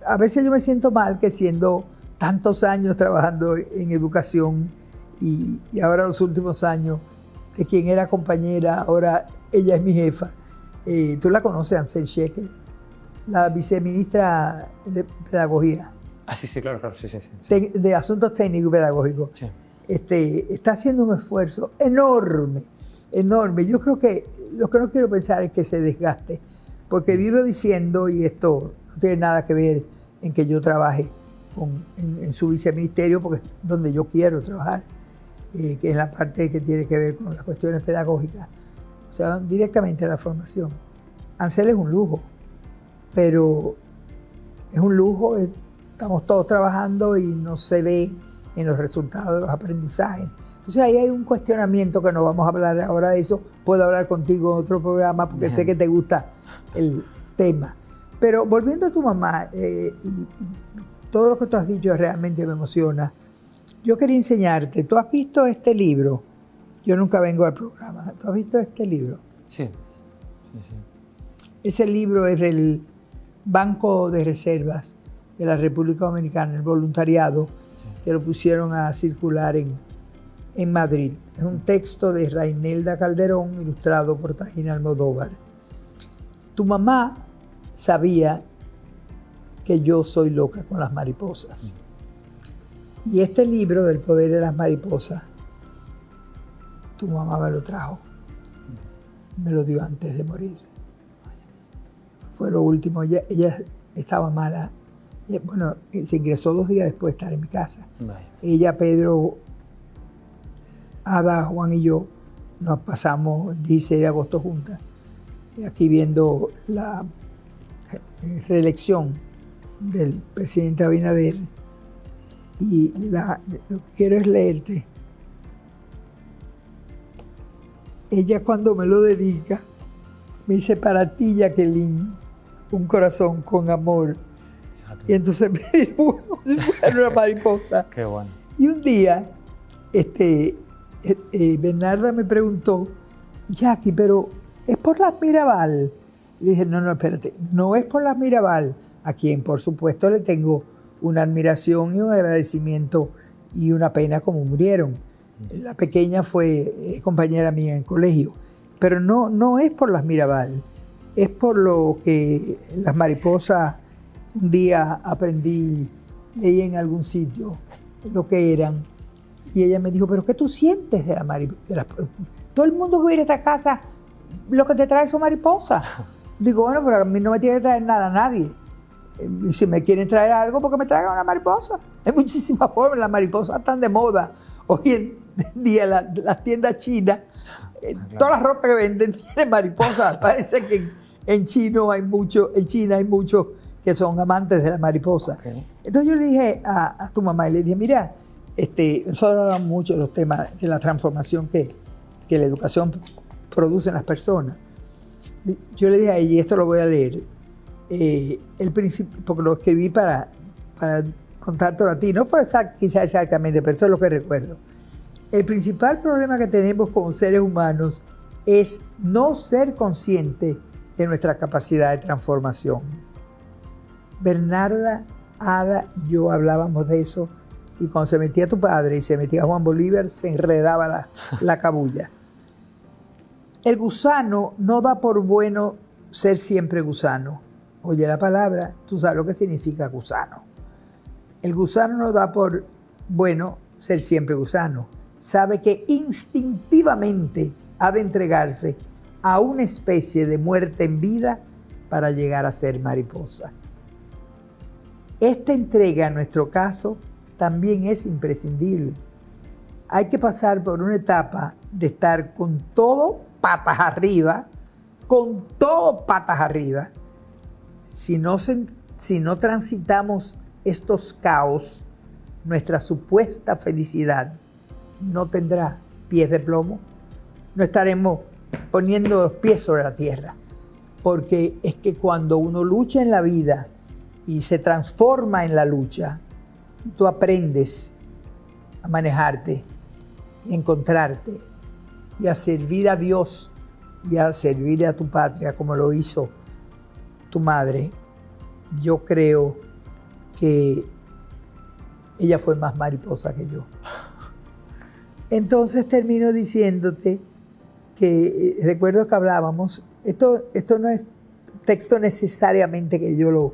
a veces yo me siento mal que siendo tantos años trabajando en educación y ahora los últimos años, de quien era compañera, ahora ella es mi jefa. Tú la conoces, Ansel Shekel, la viceministra de Pedagogía. Ah, sí, claro, sí. De Asuntos Técnicos y Pedagógicos. Sí. Está haciendo un esfuerzo enorme. Yo creo que lo que no quiero pensar es que se desgaste, porque vivo diciendo, y esto no tiene nada que ver en que yo trabaje en su viceministerio, porque es donde yo quiero trabajar, que es la parte que tiene que ver con las cuestiones pedagógicas, o sea, directamente a la formación. Ansel es un lujo, pero es un lujo, estamos todos trabajando y no se ve en los resultados de los aprendizajes. Entonces ahí hay un cuestionamiento que no vamos a hablar ahora de eso, puedo hablar contigo en otro programa porque sé que te gusta el tema. Pero volviendo a tu mamá, y todo lo que tú has dicho realmente me emociona. Yo quería enseñarte, ¿tú has visto este libro? Yo nunca vengo al programa. ¿Tú has visto este libro? Sí. Ese libro es del Banco de Reservas de la República Dominicana, el voluntariado, que lo pusieron a circular en Madrid. Es un texto de Rainelda Calderón, ilustrado por Taina Almodóvar. Tu mamá sabía que yo soy loca con las mariposas. Y este libro del poder de las mariposas, tu mamá me lo trajo. Me lo dio antes de morir. Fue lo último. Ella estaba mala. Bueno, se ingresó 2 días después de estar en mi casa. Ella, Pedro, Ada, Juan y yo nos pasamos el 16 de agosto juntas, aquí viendo la reelección del presidente Abinader. Y lo que quiero es leerte. Ella, cuando me lo dedica, me dice: para ti, Jacqueline, un corazón con amor. Fíjate. Y entonces me dibujó como si fuera una mariposa. Qué bueno. Y un día, Bernarda me preguntó, Jackie, pero ¿es por las Mirabal? Y dije, no, espérate, no es por las Mirabal, a quien por supuesto le tengo una admiración y un agradecimiento y una pena como murieron. La pequeña fue compañera mía en el colegio, pero no es por las Mirabal, es por lo que las mariposas un día aprendí, leí en algún sitio lo que eran, y ella me dijo, pero ¿qué tú sientes de la mariposa? Todo el mundo que viene a esta casa, lo que te trae son mariposas. Digo, bueno, pero a mí no me tiene que traer nada a nadie. Y si me quieren traer algo, porque me traigan una mariposa. Hay muchísimas formas, las mariposas están de moda. Hoy en día las tiendas chinas, claro, todas las ropas que venden tienen mariposas. Parece que en China hay muchos que son amantes de la mariposa. Okay. Entonces yo le dije a tu mamá, y le dije, mira, nosotros hablamos mucho de los temas de la transformación que la educación produce en las personas. Yo le dije a ella, y esto lo voy a leer, el principio, porque lo escribí para contártelo a ti, no fue quizás exactamente, pero eso es lo que recuerdo. El principal problema que tenemos como seres humanos es no ser conscientes de nuestra capacidad de transformación. Bernarda, Ada y yo hablábamos de eso, y cuando se metía tu padre y se metía Juan Bolívar, se enredaba la cabulla. El gusano no da por bueno ser siempre gusano. Oye la palabra, tú sabes lo que significa gusano. El gusano no da por bueno ser siempre gusano. Sabe que instintivamente ha de entregarse a una especie de muerte en vida para llegar a ser mariposa. Esta entrega, en nuestro caso, también es imprescindible. Hay que pasar por una etapa de estar con todo patas arriba, Si no transitamos estos caos, nuestra supuesta felicidad no tendrá pies de plomo. No estaremos poniendo los pies sobre la tierra. Porque es que cuando uno lucha en la vida y se transforma en la lucha, y tú aprendes a manejarte y encontrarte y a servir a Dios y a servir a tu patria como lo hizo tu madre, yo creo que ella fue más mariposa que yo. Entonces termino diciéndote que recuerdo que hablábamos, esto no es texto necesariamente que yo lo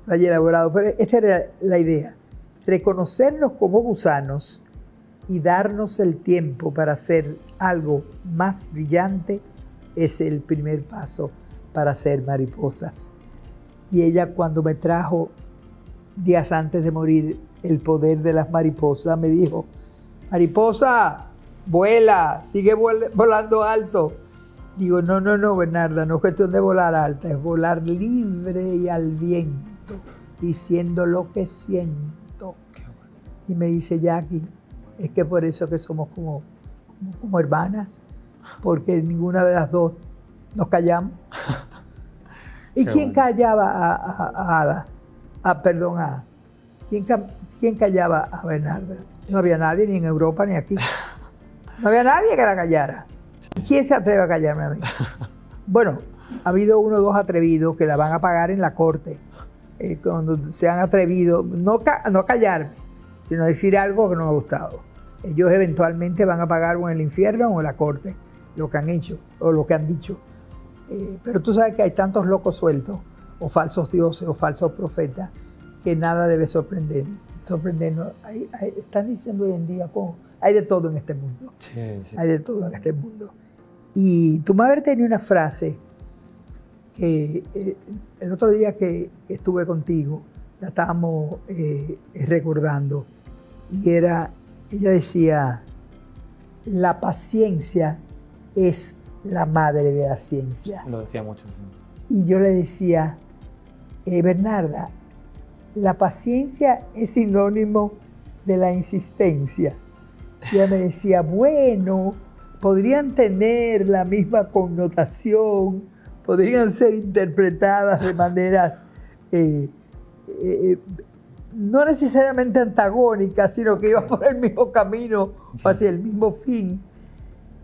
haya elaborado, pero esta era la idea, reconocernos como gusanos y darnos el tiempo para hacer algo más brillante es el primer paso para ser mariposas. Y ella, cuando me trajo días antes de morir El poder de las mariposas, me dijo, mariposa, vuela, sigue volando alto. Digo, no, Bernarda, no es cuestión de volar alta, es volar libre y al viento, diciendo lo que siento. Y me dice, Jackie, es que por eso que somos como hermanas, porque ninguna de las dos nos callamos. ¿Y quién callaba a Ada? ¿Quién callaba a Bernarda? No había nadie, ni en Europa, ni aquí. No había nadie que la callara. ¿Quién se atreve a callarme a mí? Bueno, ha habido uno o dos atrevidos que la van a pagar en la corte. Cuando se han atrevido, no a callarme, sino a decir algo que no me ha gustado. Ellos eventualmente van a pagar o en el infierno o en la corte lo que han hecho o lo que han dicho. Pero tú sabes que hay tantos locos sueltos, o falsos dioses, o falsos profetas, que nada debe sorprendernos. Están diciendo hoy en día, hay de todo en este mundo. Sí. Hay de todo en este mundo. Y tu madre tenía una frase que el otro día que estuve contigo, la estábamos recordando, y ella decía, la paciencia es la madre de la ciencia. Lo decía mucho. Sí. Y yo le decía, Bernarda, la paciencia es sinónimo de la insistencia. Y ella me decía, bueno, podrían tener la misma connotación podrían ser interpretadas de maneras no necesariamente antagónicas, sino que iban por el mismo camino, hacia el mismo fin.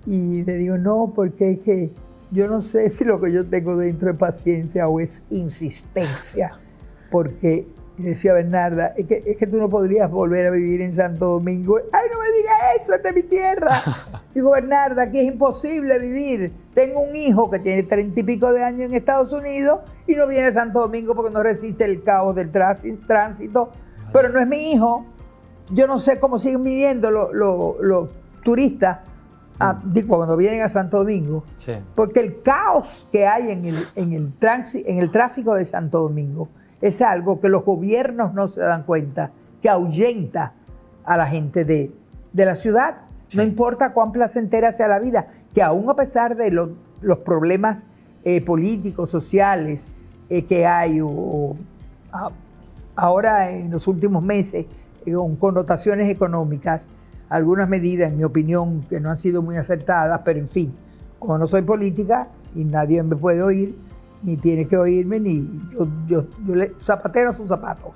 Y le digo, no, porque es que yo no sé si lo que yo tengo dentro es paciencia o es insistencia, porque le decía a Bernarda, es que tú no podrías volver a vivir en Santo Domingo. ¡Ay, no me digas eso! ¡Esta es mi tierra! Digo, Bernarda, aquí es imposible vivir. Tengo un hijo que tiene 30 y pico de años en Estados Unidos y no viene a Santo Domingo porque no resiste el caos del tránsito. Pero no es mi hijo. Yo no sé cómo siguen viviendo los turistas cuando vienen a Santo Domingo. Sí. Porque el caos que hay en el tráfico de Santo Domingo es algo que los gobiernos no se dan cuenta, que ahuyenta a la gente de la ciudad. Sí. No importa cuán placentera sea la vida, que aún a pesar de los problemas políticos, sociales que hay, ahora en los últimos meses, con connotaciones económicas, algunas medidas, en mi opinión, que no han sido muy acertadas, pero en fin, como no soy política y nadie me puede oír, ni tiene que oírme, ni zapatero es un zapato.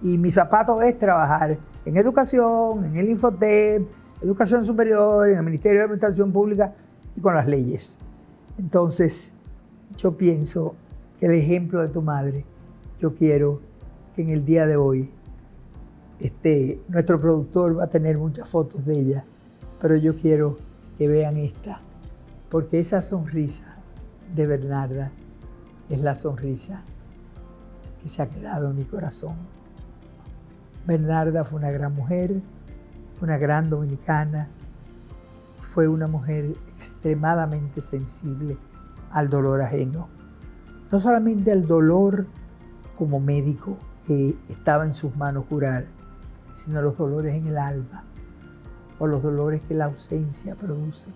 Y mi zapato es trabajar en educación, en el Infotep, educación superior, en el Ministerio de Administración Pública y con las leyes. Entonces, yo pienso que el ejemplo de tu madre, yo quiero que en el día de hoy, nuestro productor va a tener muchas fotos de ella, pero yo quiero que vean esta, porque esa sonrisa de Bernarda es la sonrisa que se ha quedado en mi corazón. Bernarda fue una gran mujer, una gran dominicana, fue una mujer extremadamente sensible al dolor ajeno. No solamente al dolor como médico que estaba en sus manos curar, sino los dolores en el alma, o los dolores que la ausencia produce,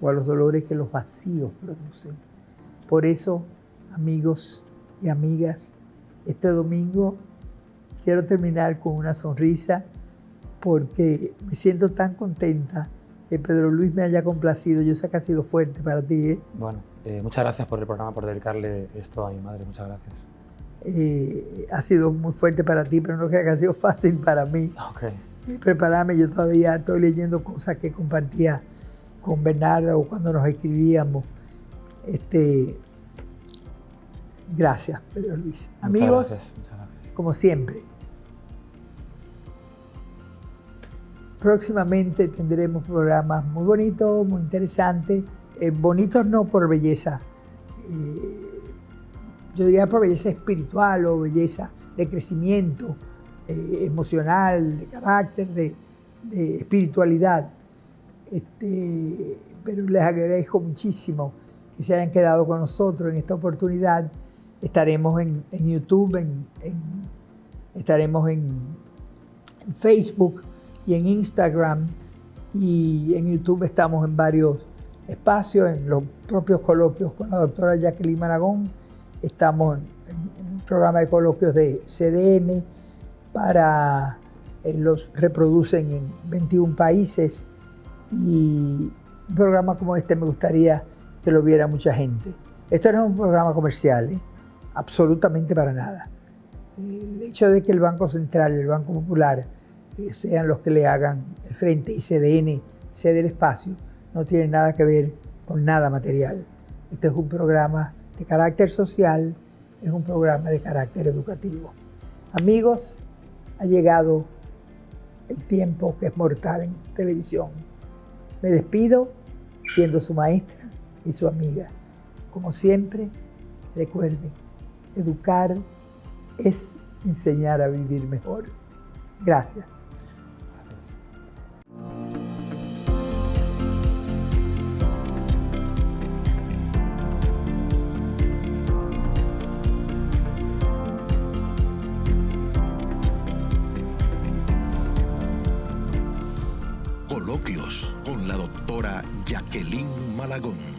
o a los dolores que los vacíos producen. Por eso, amigos y amigas, este domingo quiero terminar con una sonrisa porque me siento tan contenta que Pedro Luis me haya complacido. Yo sé que ha sido fuerte para ti, ¿eh? Bueno, muchas gracias por el programa, por dedicarle esto a mi madre. Muchas gracias. Ha sido muy fuerte para ti, pero no creo que ha sido fácil para mí. Okay. Prepararme, yo todavía estoy leyendo cosas que compartía con Bernarda o cuando nos escribíamos. Gracias, Pedro Luis. Amigos, muchas gracias. Como siempre, próximamente tendremos programas muy bonitos, muy interesantes. Bonitos no por belleza, yo diría por belleza espiritual o belleza de crecimiento emocional, de carácter, de espiritualidad. Pero les agradezco muchísimo que se hayan quedado con nosotros en esta oportunidad. Estaremos en YouTube, estaremos en Facebook y en Instagram, y en YouTube estamos en varios espacios, en los propios coloquios con la doctora Jacqueline Malagón. Estamos en un programa de coloquios de CDN los reproducen en 21 países, y un programa como este me gustaría que lo viera mucha gente. Esto no es un programa comercial, absolutamente para nada. El hecho de que el Banco Central y el Banco Popular sean los que le hagan el frente y CDN cede el espacio, no tiene nada que ver con nada material. Este es un programa de carácter social, es un programa de carácter educativo. Amigos, ha llegado el tiempo que es mortal en televisión. Me despido siendo su maestra y su amiga. Como siempre, recuerden, educar es enseñar a vivir mejor. Gracias. Coloquios con la doctora Jacqueline Malagón.